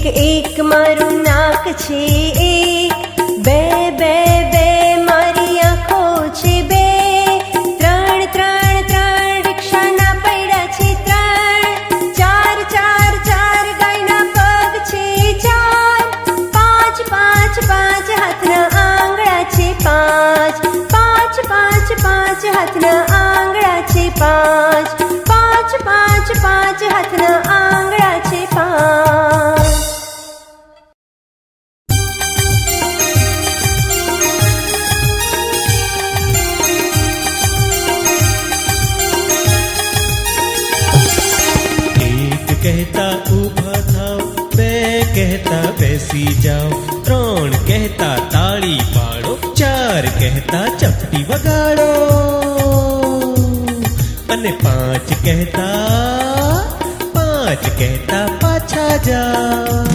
એક મારું નાક છે, એક બે બે બે મારી આંખો છે, બે ત્રણ ત્રણ ત્રણ રિક્ષાના પૈડા છે, ત્રણ ચાર ચાર ચાર ગાયના પગ છે, ચાર પાંચ પાંચ પાંચ હાથના આંગળા છે, પાંચ પાંચ પાંચ પાંચ હાથના આંગળા છે, પાંચ પાંચ પાંચ પાંચ હાથના આંગળા છે, પાંચ. कहता ऊभा થાઓ, બે કહેતા બેસી જાઓ, ત્રણ કહેતા તાળી પાડો, ચાર કહેતા ચપટી વગાડો, અને પાંચ કહેતા પાછા જાઓ.